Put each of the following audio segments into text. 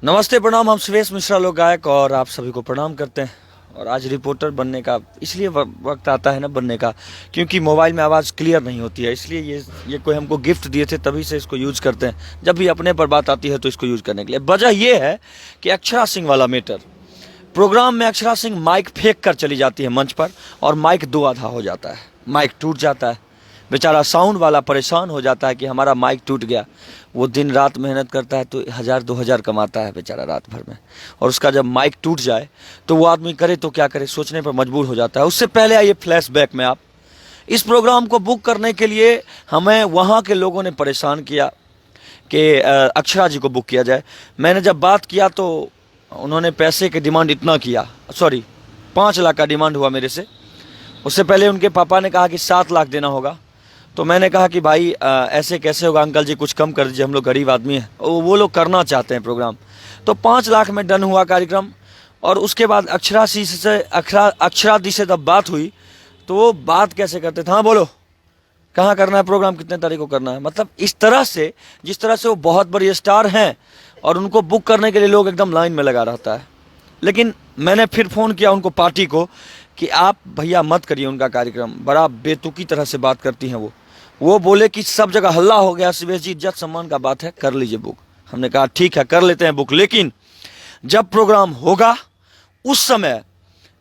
नमस्ते प्रणाम। हम सुरेश मिश्रा लोक गायक और आप सभी को प्रणाम करते हैं। और आज रिपोर्टर बनने का इसलिए वक्त आता है ना बनने का, क्योंकि मोबाइल में आवाज़ क्लियर नहीं होती है। इसलिए ये कोई हमको गिफ्ट दिए थे, तभी से इसको यूज करते हैं। जब भी अपने पर बात आती है तो इसको यूज करने के लिए। वजह यह है कि अक्षरा सिंह वाला मैटर प्रोग्राम में अक्षरा सिंह माइक फेंक कर चली जाती है मंच पर और माइक दो आधा हो जाता है, माइक टूट जाता है। बेचारा साउंड वाला परेशान हो जाता है कि हमारा माइक टूट गया। वो दिन रात मेहनत करता है तो 1000-2000 कमाता है बेचारा रात भर में, और उसका जब माइक टूट जाए तो वो आदमी करे तो क्या करे, सोचने पर मजबूर हो जाता है। उससे पहले आइए फ्लैशबैक में। आप इस प्रोग्राम को बुक करने के लिए हमें वहाँ के लोगों ने परेशान किया कि अक्षरा जी को बुक किया जाए। मैंने जब बात किया तो उन्होंने पैसे की डिमांड इतना किया, सॉरी 5 लाख का डिमांड हुआ मेरे से। उससे पहले उनके पापा ने कहा कि 7 लाख देना होगा। तो मैंने कहा कि भाई ऐसे कैसे होगा अंकल जी, कुछ कम कर दीजिए, हम लोग गरीब आदमी हैं। वो लोग करना चाहते हैं प्रोग्राम। तो 5 लाख में डन हुआ कार्यक्रम। और उसके बाद अक्षरा दी से जब बात हुई तो वो बात कैसे करते थे, हाँ बोलो कहाँ करना है प्रोग्राम, कितने तारीख को करना है। मतलब इस तरह से, जिस तरह से वो बहुत बड़ी स्टार हैं और उनको बुक करने के लिए लोग एकदम लाइन में लगा रहता है। लेकिन मैंने फिर फ़ोन किया उनको, पार्टी को, कि आप भैया मत करिए उनका कार्यक्रम, बड़ा बेतुकी तरह से बात करती हैं वो बोले कि सब जगह हल्ला हो गया, शिवेश जी इज्जत सम्मान का बात है, कर लीजिए बुक। हमने कहा ठीक है कर लेते हैं बुक, लेकिन जब प्रोग्राम होगा उस समय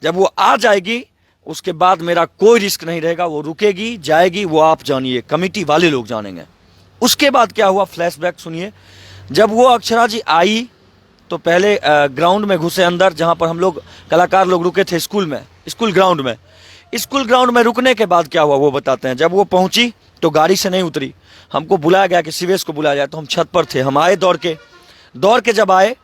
जब वो आ जाएगी उसके बाद मेरा कोई रिस्क नहीं रहेगा। वो रुकेगी जाएगी वो आप जानिए, कमेटी वाले लोग जानेंगे। उसके बाद क्या हुआ फ्लैशबैक सुनिए। जब वो अक्षरा जी आई तो पहले ग्राउंड में घुसे अंदर, जहाँ पर हम लोग कलाकार लोग रुके थे स्कूल में, स्कूल ग्राउंड में रुकने के बाद क्या हुआ वो बताते हैं। जब वो पहुंची तो गाड़ी से नहीं उतरी, हमको बुलाया गया कि शिवेश को बुलाया जाए। तो हम छत पर थे, हम आए दौड़ के जब आए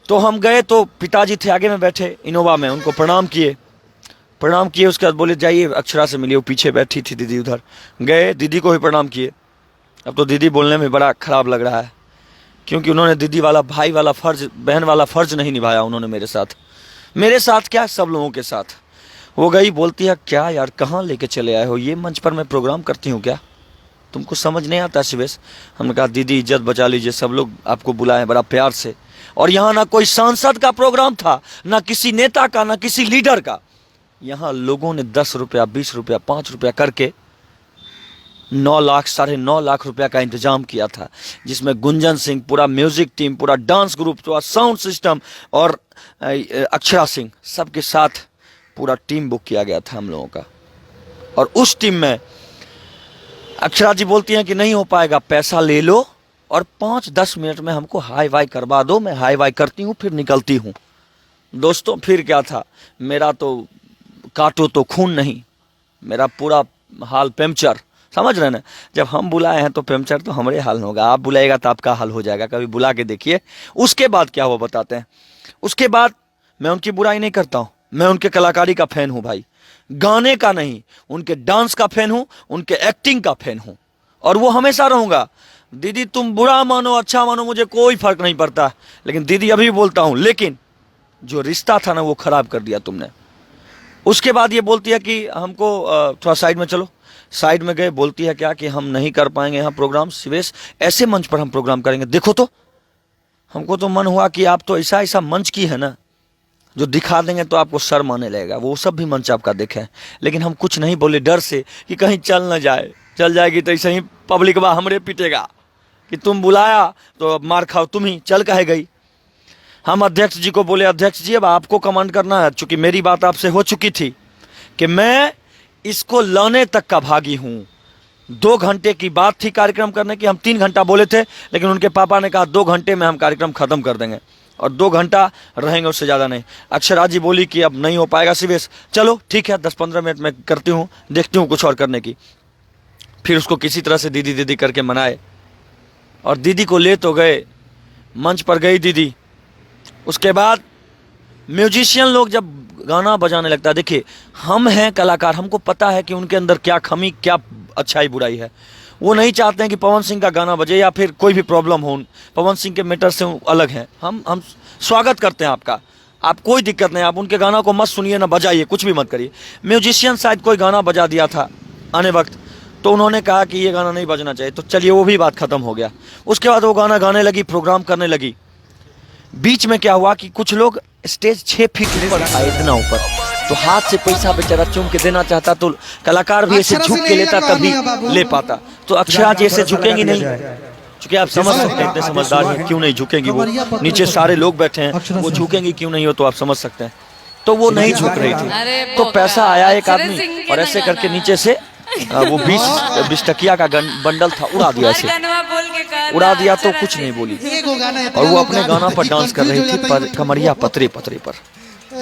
तो हम गए तो पिताजी थे आगे में बैठे इनोवा में, उनको प्रणाम किए। उसके बाद बोले जाइए अक्षरा से मिलिए। वो पीछे बैठी थी दीदी, उधर गए दीदी को भी प्रणाम किए। अब तो दीदी बोलने में बड़ा खराब लग रहा है, क्योंकि उन्होंने दीदी वाला, भाई वाला फर्ज, बहन वाला फर्ज नहीं निभाया उन्होंने मेरे साथ क्या सब लोगों के साथ। वो गई, बोलती है क्या यार कहाँ लेके चले आए हो, ये मंच पर मैं प्रोग्राम करती हूँ क्या, तुमको समझ नहीं आता शिवेश। हमने कहा दीदी इज्जत बचा लीजिए, सब लोग आपको बुलाए बड़ा प्यार से। और यहाँ ना कोई सांसद का प्रोग्राम था, ना किसी नेता का, ना किसी लीडर का। यहाँ लोगों ने 10 रुपया, 20 रुपया, 5 रुपया करके 9 लाख, 9.5 लाख रुपया का इंतजाम किया था, जिसमें गुंजन सिंह, पूरा म्यूजिक टीम, पूरा डांस ग्रुप, पूरा साउंड सिस्टम और अक्षरा सिंह, सबके साथ पूरा टीम बुक किया गया था हम लोगों का। और उस टीम में अक्षरा जी बोलती हैं कि नहीं हो पाएगा, पैसा ले लो और 5-10 मिनट में हमको हाई वाई करवा दो। मैं हाई वाई करती हूँ फिर निकलती हूँ। दोस्तों फिर क्या था, मेरा तो काटो तो खून नहीं, मेरा पूरा हाल पंचर, समझ रहे ना। जब हम बुलाए हैं तो पंचर तो हमारे हाल में होगा, आप बुलाएगा तो आपका हाल हो जाएगा, कभी बुला के देखिए। उसके बाद क्या हुआ बताते हैं। उसके बाद मैं उनकी बुराई नहीं करता हूँ, मैं उनके कलाकारी का फैन हूँ भाई, गाने का नहीं, उनके डांस का फैन हूँ, उनके एक्टिंग का फैन हूँ, और वो हमेशा रहूंगा। दीदी तुम बुरा मानो अच्छा मानो मुझे कोई फर्क नहीं पड़ता, लेकिन दीदी अभी भी बोलता हूँ, लेकिन जो रिश्ता था ना वो खराब कर दिया तुमने। उसके बाद ये बोलती है कि हमको थोड़ा साइड में चलो। साइड में गए, बोलती है क्या कि हम नहीं कर पाएंगे यहाँ प्रोग्राम शिवेश, ऐसे मंच पर हम प्रोग्राम करेंगे। देखो तो हमको तो मन हुआ कि आप तो ऐसा मंच की है ना जो दिखा देंगे तो आपको शर्म आने लगेगा। वो सब भी मंच आपका देखें, लेकिन हम कुछ नहीं बोले, डर से कि कहीं चल ना जाए, चल जाएगी तो ऐसे ही पब्लिक बा हमरे पीटेगा कि तुम बुलाया तो मार खाओ तुम ही, चल कहे गई। हम अध्यक्ष जी को बोले अध्यक्ष जी अब आपको कमांड करना है, चूंकि मेरी बात आपसे हो चुकी थी कि मैं इसको लाने तक का भागी हूँ। 2 घंटे की बात थी कार्यक्रम करने की, हम 3 घंटा बोले थे, लेकिन उनके पापा ने कहा 2 घंटे में हम कार्यक्रम खत्म कर देंगे और 2 घंटा रहेंगे, उससे ज़्यादा नहीं। अक्षरा जी बोली कि अब नहीं हो पाएगा शिवेश, चलो ठीक है 10-15 मिनट में करती हूँ, देखती हूँ कुछ और करने की। फिर उसको किसी तरह से दीदी दीदी करके मनाए और दीदी को ले तो गए, मंच पर गई दीदी। उसके बाद म्यूजिशियन लोग जब गाना बजाने लगता है, देखिए हम हैं कलाकार, हमको पता है कि उनके अंदर क्या खमी, क्या अच्छाई बुराई है। वो नहीं चाहते हैं कि पवन सिंह का गाना बजे या फिर कोई भी प्रॉब्लम हो, पवन सिंह के मैटर से अलग हैं। हम स्वागत करते हैं आपका, आप कोई दिक्कत नहीं, आप उनके गाना को मत सुनिए ना बजाइए, कुछ भी मत करिए। म्यूजिशियन शायद कोई गाना बजा दिया था आने वक्त, तो उन्होंने कहा कि ये गाना नहीं बजना चाहिए, तो चलिए वो भी बात खत्म हो गया। उसके बाद वो गाना गाने लगी, प्रोग्राम करने लगी। बीच में क्या हुआ कि कुछ लोग स्टेज 6 फीट ऊपर आए, इतना ऊपर, तो हाथ से पैसा बेचारा चूम के देना चाहता, तो कलाकार भी ऐसे झुक के लेता तभी ले पाता। तो अक्षरा जी ऐसे झुकेंगी नहीं, क्योंकि आप समझ सकते हैं, इतने समझदार हैं, क्यों नहीं झुकेंगी वो, नीचे सारे लोग बैठे हैं, वो झुकेंगी क्यों नहीं हो, तो आप समझ सकते हैं। तो वो नहीं झुक रही थी, तो पैसा आया एक आदमी और ऐसे करके नीचे से वो 20 टकिया का बंडल था, उड़ा दिया, ऐसे उड़ा दिया, तो कुछ नहीं बोली। और वो अपने गाना पर डांस कर रही थी, पर कमरिया पतरे पतरे पर।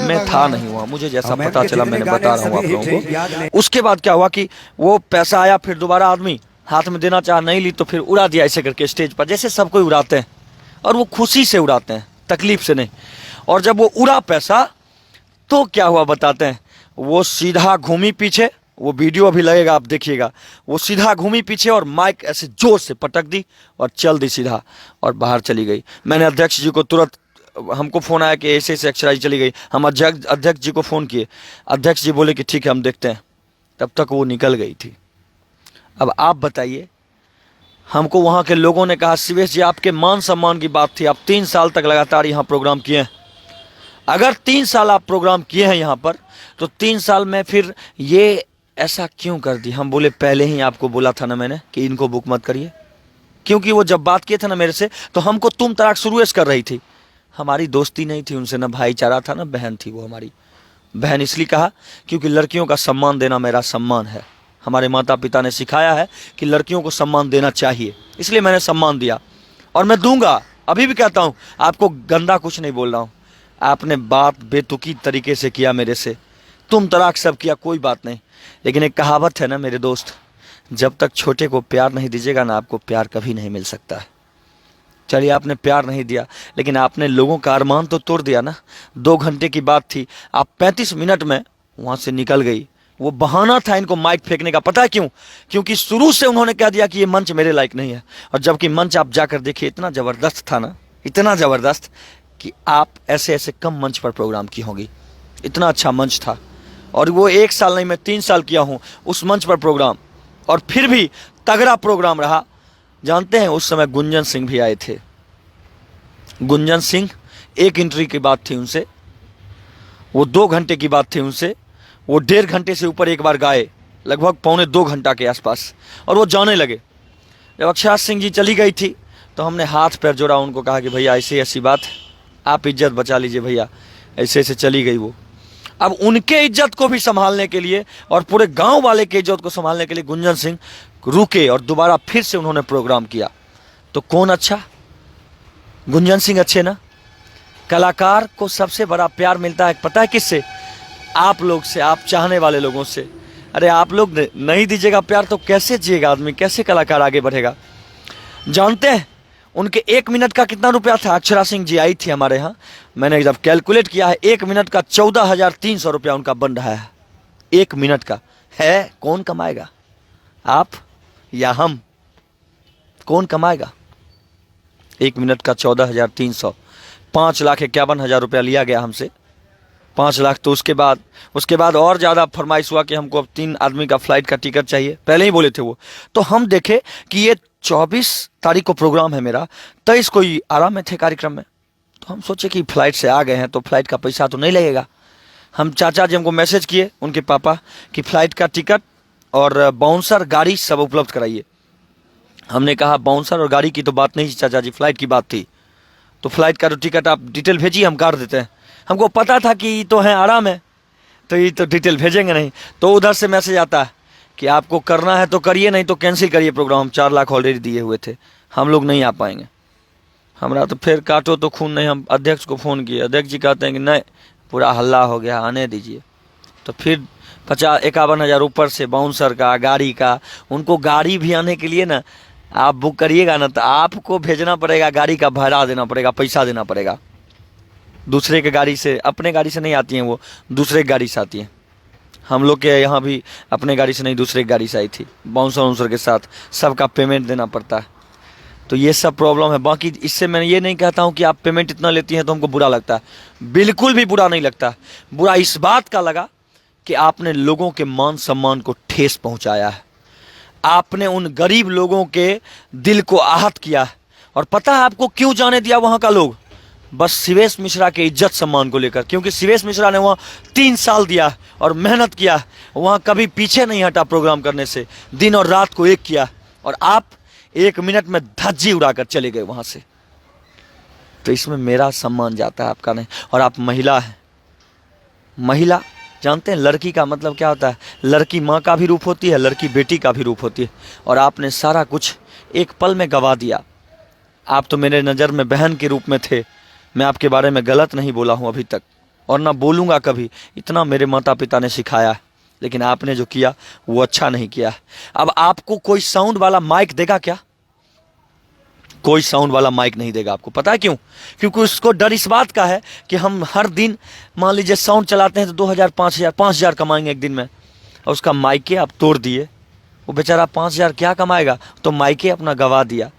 मैं था नहीं हुआ, मुझे जैसा पता चला मैंने बता रहा हूँ आप लोगों को। उसके बाद क्या हुआ कि वो पैसा आया, फिर दोबारा आदमी हाथ में देना चाहा, नहीं ली, तो फिर उड़ा दिया ऐसे करके स्टेज पर, जैसे सब कोई उड़ाते हैं, और वो खुशी से उड़ाते हैं, तकलीफ से नहीं। और जब वो उड़ा पैसा, तो क्या हुआ बताते हैं, वो सीधा घूमी पीछे, वो वीडियो अभी लगेगा, आप देखिएगा, वो सीधा घूमी पीछे और माइक ऐसे जोर से पटक दी और चल दी सीधा, और बाहर चली गई। मैंने अध्यक्ष जी को तुरंत, हमको फोन आया कि ऐसे ऐसे अक्षरा जी चली गई, हम अध्यक्ष जी को फोन किए, अध्यक्ष जी बोले कि ठीक है हम देखते हैं, तब तक वो निकल गई थी। अब आप बताइए, हमको वहाँ के लोगों ने कहा, शिवेश जी आपके मान सम्मान की बात थी, आप 3 साल तक लगातार यहाँ प्रोग्राम किए हैं, अगर 3 साल आप प्रोग्राम किए हैं यहाँ पर, तो 3 साल में फिर ये ऐसा क्यों कर दी? हम बोले पहले ही आपको बोला था ना मैंने कि इनको बुक मत करिए, क्योंकि वो जब बात किए थे ना मेरे से, तो हमको तुम तराक शुरू कर रही थी। हमारी दोस्ती नहीं थी उनसे, ना भाईचारा था, ना बहन थी वो हमारी बहन। इसलिए कहा क्योंकि लड़कियों का सम्मान देना मेरा सम्मान है, हमारे माता पिता ने सिखाया है कि लड़कियों को सम्मान देना चाहिए, इसलिए मैंने सम्मान दिया और मैं दूंगा। अभी भी कहता हूँ, आपको गंदा कुछ नहीं बोल रहा हूँ, आपने बात बेतुकी तरीके से किया मेरे से, तुम तलाक सब किया, कोई बात नहीं, लेकिन एक कहावत है ना मेरे दोस्त, जब तक छोटे को प्यार नहीं दीजिएगा ना, आपको प्यार कभी नहीं मिल सकता है। चलिए आपने प्यार नहीं दिया, लेकिन आपने लोगों का अरमान तो तोड़ दिया ना। 2 घंटे की बात थी, आप 35 मिनट में वहाँ से निकल गई। वो बहाना था इनको माइक फेंकने का, पता है क्यों? क्योंकि शुरू से उन्होंने कह दिया कि ये मंच मेरे लायक नहीं है, और जबकि मंच आप जाकर देखिए, इतना ज़बरदस्त था ना, इतना ज़बरदस्त कि आप ऐसे ऐसे कम मंच पर प्रोग्राम की होंगी, इतना अच्छा मंच था। और वो 1 साल नहीं, मैं 3 साल किया हूँ उस मंच पर प्रोग्राम, और फिर भी तगड़ा प्रोग्राम रहा। जानते हैं उस समय गुंजन सिंह भी आए थे, गुंजन सिंह, एक एंट्री की बात थी उनसे, वो 2 घंटे की बात थी उनसे, वो 1.5 घंटे से ऊपर एक बार गाए, लगभग 2.25 घंटा के आसपास, और वो जाने लगे। जब अक्षरा सिंह जी चली गई थी, तो हमने हाथ पैर जोड़ा, उनको कहा कि भैया ऐसी ऐसी बात, आप इज्जत बचा लीजिए भैया, ऐसे ऐसे चली गई वो। अब उनके इज्जत को भी संभालने के लिए और पूरे गांव वाले के इज्जत को संभालने के लिए गुंजन सिंह रुके और दोबारा फिर से उन्होंने प्रोग्राम किया। तो कौन अच्छा? गुंजन सिंह अच्छे ना। कलाकार को सबसे बड़ा प्यार मिलता है पता है किससे? आप लोग से, आप चाहने वाले लोगों से। अरे आप लोग नहीं दीजिएगा प्यार तो कैसे जिएगा आदमी, कैसे कलाकार आगे बढ़ेगा? जानते हैं उनके 1 मिनट का कितना रुपया था? अक्षरा सिंह जी आई थी हमारे यहाँ, मैंने जब कैलकुलेट किया है, 1 मिनट का 14,300 रुपया उनका बन रहा है। 1 मिनट का है, कौन कमाएगा? आप या हम? कौन कमाएगा? 1 मिनट का 14,300, 5,51,000 रुपया लिया गया हमसे, 5 लाख। तो उसके बाद और ज़्यादा फरमाइश हुआ कि हमको अब 3 आदमी का फ्लाइट का टिकट चाहिए, पहले ही बोले थे वो। तो हम देखे कि ये 24 तारीख को प्रोग्राम है मेरा, 23 को ही आराम में थे कार्यक्रम में, तो हम सोचे कि फ्लाइट से आ गए हैं तो फ्लाइट का पैसा तो नहीं लगेगा। हम चाचा जी हमको मैसेज किए, उनके पापा, कि फ्लाइट का टिकट और बाउंसर गाड़ी सब उपलब्ध कराइए। हमने कहा बाउंसर और गाड़ी की तो बात नहीं थी चाचा जी, फ्लाइट की बात थी। तो फ्लाइट का तो टिकट आप डिटेल भेजिए, हम काट देते हैं। हमको पता था कि ये तो है आराम है, तो ये तो डिटेल भेजेंगे नहीं। तो उधर से मैसेज आता है कि आपको करना है तो करिए, नहीं तो कैंसिल करिए प्रोग्राम। हम 4 लाख ऑलरेडी दिए हुए थे, हम लोग नहीं आ पाएंगे। हमारा तो फिर काटो तो खून नहीं। हम अध्यक्ष को फ़ोन किए, अध्यक्ष जी कहते हैं कि नहीं, पूरा हल्ला हो गया, आने दीजिए। तो फिर 51,000 ऊपर से बाउंसर का, गाड़ी का। उनको गाड़ी भी आने के लिए ना, आप बुक करिएगा ना तो आपको भेजना पड़ेगा, गाड़ी का भाड़ा देना पड़ेगा, पैसा देना पड़ेगा। दूसरे के गाड़ी से, अपने गाड़ी से नहीं आती हैं वो, दूसरे की गाड़ी से आती हैं। हम लोग के यहाँ भी अपने गाड़ी से नहीं, दूसरे की गाड़ी से आई थी, बाउंसर वाउंसर के साथ, सबका पेमेंट देना पड़ता है। तो ये सब प्रॉब्लम है। बाकी इससे मैं ये नहीं कहता हूँ कि आप पेमेंट इतना लेती हैं तो हमको बुरा लगता है, बिल्कुल भी बुरा नहीं लगता। बुरा इस बात का लगा कि आपने लोगों के मान सम्मान को ठेस पहुँचाया है, आपने उन गरीब लोगों के दिल को आहत किया है। और पता है आपको क्यों जाने दिया वहाँ का लोग? बस शिवेश मिश्रा के इज्जत सम्मान को लेकर, क्योंकि शिवेश मिश्रा ने वहाँ 3 साल दिया और मेहनत किया, वहाँ कभी पीछे नहीं हटा प्रोग्राम करने से, दिन और रात को एक किया, और आप 1 मिनट में धज्जी उड़ाकर चले गए वहाँ से। तो इसमें मेरा सम्मान जाता है, आपका नहीं। और आप महिला हैं, महिला जानते हैं लड़की का मतलब क्या होता है? लड़की माँ का भी रूप होती है, लड़की बेटी का भी रूप होती है, और आपने सारा कुछ एक पल में गवा दिया। आप तो मेरे नज़र में बहन के रूप में थे, मैं आपके बारे में गलत नहीं बोला हूँ अभी तक, और ना बोलूँगा कभी, इतना मेरे माता पिता ने सिखाया है, लेकिन आपने जो किया वो अच्छा नहीं किया। अब आपको कोई साउंड वाला माइक देगा क्या? कोई साउंड वाला माइक नहीं देगा आपको, पता है क्यों? क्योंकि उसको डर इस बात का है कि हम हर दिन मान लीजिए साउंड चलाते हैं तो 2000 5000 कमाएंगे एक दिन में, और उसका माइके आप तोड़ दिए, वो बेचारा 5000 क्या कमाएगा? तो माइके अपना गवा दिया।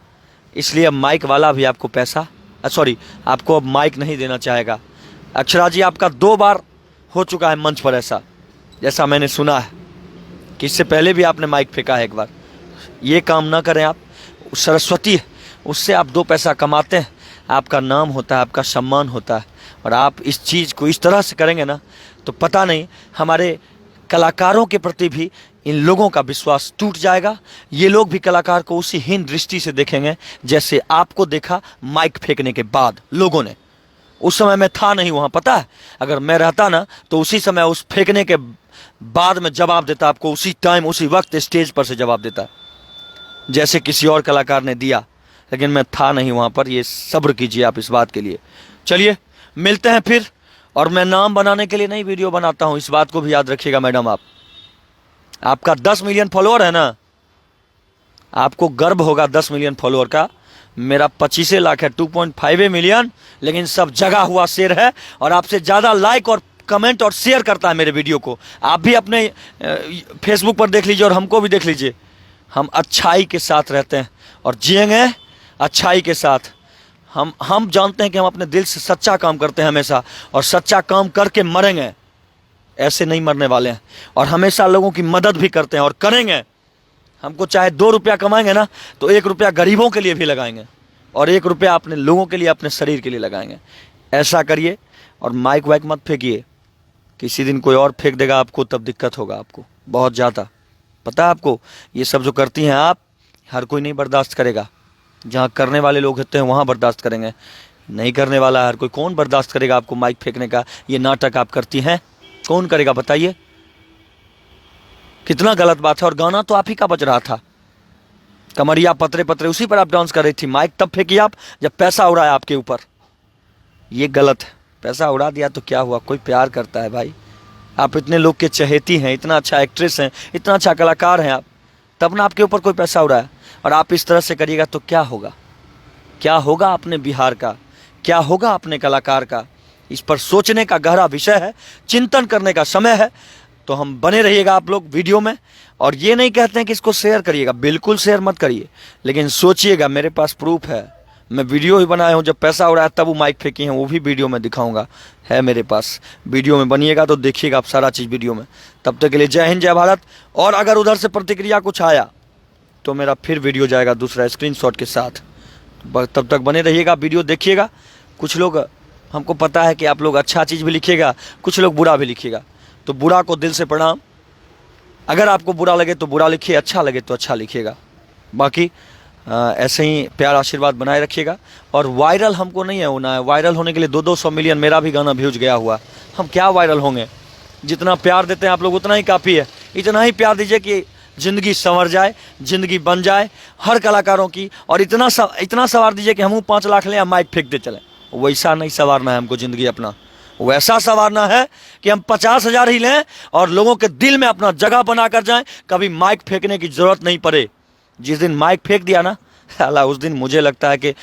इसलिए अब माइक वाला भी आपको पैसा आपको अब माइक नहीं देना चाहेगा। अक्षरा जी, आपका 2 बार हो चुका है मंच पर ऐसा, जैसा मैंने सुना है कि इससे पहले भी आपने माइक फेंका है एक बार। ये काम ना करें आप, सरस्वती है, उससे आप 2 पैसा कमाते हैं, आपका नाम होता है, आपका सम्मान होता है, और आप इस चीज़ को इस तरह से करेंगे ना तो पता नहीं हमारे कलाकारों के प्रति भी इन लोगों का विश्वास टूट जाएगा। ये लोग भी कलाकार को उसी हीन दृष्टि से देखेंगे जैसे आपको देखा माइक फेंकने के बाद लोगों ने। उस समय मैं था नहीं वहाँ, पता है, अगर मैं रहता ना तो उसी समय उस फेंकने के बाद में जवाब देता आपको, उसी टाइम उसी वक्त स्टेज पर से जवाब देता जैसे किसी और कलाकार ने दिया, लेकिन मैं था नहीं वहाँ पर। ये सब्र कीजिए आप इस बात के लिए। चलिए मिलते हैं फिर, और मैं नाम बनाने के लिए नहीं वीडियो बनाता हूँ, इस बात को भी याद रखिएगा मैडम। आपका 10 मिलियन फॉलोअर है ना, आपको गर्व होगा 10 मिलियन फॉलोअर का। मेरा 25 लाख है, 2.5 मिलियन, लेकिन सब जगा हुआ शेर है, और आपसे ज़्यादा लाइक और कमेंट और शेयर करता है मेरे वीडियो को। आप भी अपने फेसबुक पर देख लीजिए और हमको भी देख लीजिए। हम अच्छाई के साथ रहते हैं और जिएंगे अच्छाई के साथ। हम जानते हैं कि हम अपने दिल से सच्चा काम करते हैं हमेशा, और सच्चा काम करके मरेंगे, ऐसे नहीं मरने वाले हैं। और हमेशा लोगों की मदद भी करते हैं और करेंगे। हमको चाहे 2 रुपया कमाएंगे ना तो 1 रुपया गरीबों के लिए भी लगाएंगे, और 1 रुपया अपने लोगों के लिए, अपने शरीर के लिए लगाएंगे। ऐसा करिए, और माइक वाइक मत फेंकिए, किसी दिन कोई और फेंक देगा आपको, तब दिक्कत होगा आपको बहुत ज़्यादा। पता है आपको, ये सब जो करती हैं आप, हर कोई नहीं बर्दाश्त करेगा। जहाँ करने वाले लोग होते हैं वहाँ बर्दाश्त करेंगे, नहीं करने वाला हर कोई कौन बर्दाश्त करेगा आपको माइक फेंकने का? ये नाटक आप करती हैं, कौन करेगा बताइए? कितना गलत बात है। और गाना तो आप ही का बज रहा था, कमरिया पतरे पतरे, उसी पर आप डांस कर रही थी। माइक तब फेंकी आप जब पैसा उड़ाया आपके ऊपर, ये गलत है। पैसा उड़ा दिया तो क्या हुआ, कोई प्यार करता है भाई। आप इतने लोग के चहेती हैं, इतना अच्छा एक्ट्रेस हैं, इतना अच्छा कलाकार हैं आप, तब ना आपके ऊपर कोई पैसा उड़ाया। और आप इस तरह से करिएगा तो क्या होगा? क्या होगा अपने बिहार का, क्या होगा अपने कलाकार का? इस पर सोचने का गहरा विषय है, चिंतन करने का समय है। तो हम बने रहिएगा आप लोग वीडियो में, और ये नहीं कहते हैं कि इसको शेयर करिएगा, बिल्कुल शेयर मत करिए, लेकिन सोचिएगा। मेरे पास प्रूफ है, मैं वीडियो ही बनाया हूँ, जब पैसा उड़ाया तब वो माइक फेंकी हैं, वो भी वीडियो में दिखाऊंगा, है मेरे पास। वीडियो में बनिएगा तो देखिएगा आप सारा चीज़ वीडियो में। तब तक के लिए जय हिंद, जय भारत। और अगर उधर से प्रतिक्रिया कुछ आया तो मेरा फिर वीडियो जाएगा दूसरा स्क्रीनशॉट के साथ। तब तक बने रहिएगा, वीडियो देखिएगा। कुछ लोग, हमको पता है कि आप लोग अच्छा चीज़ भी लिखिएगा, कुछ लोग बुरा भी लिखिएगा, तो बुरा को दिल से प्रणाम। अगर आपको बुरा लगे तो बुरा लिखिए, अच्छा लगे तो अच्छा लिखिएगा। बाकी ऐसे ही प्यार आशीर्वाद बनाए रखिएगा। और वायरल हमको नहीं है होना है, वायरल होने के लिए 200 मिलियन मेरा भी गाना व्यूज गया हुआ, हम क्या वायरल होंगे? जितना प्यार देते हैं आप लोग उतना ही काफ़ी है। इतना ही प्यार दीजिए कि ज़िंदगी संवर जाए, ज़िंदगी बन जाए हर कलाकारों की। और इतना सवार दीजिए कि हम 5 लाख लें या माइक फेंकते चलें। वैसा नहीं संवारना है हमको ज़िंदगी अपना, वैसा संवारना है कि हम 50,000 ही लें और लोगों के दिल में अपना जगह बना कर जाएं, कभी माइक फेंकने की ज़रूरत नहीं पड़े। जिस दिन माइक फेंक दिया ना साला, उस दिन मुझे लगता है कि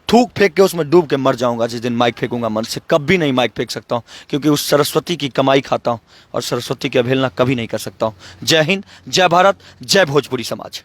थूक फेंक के उसमें डूब के मर जाऊंगा। जिस दिन माइक फेंकूंगा मन से, कभी नहीं माइक फेंक सकता हूं, क्योंकि उस सरस्वती की कमाई खाता हूं और सरस्वती की अवहेलना कभी नहीं कर सकता हूं। जय हिंद, जय भारत, जय भोजपुरी समाज।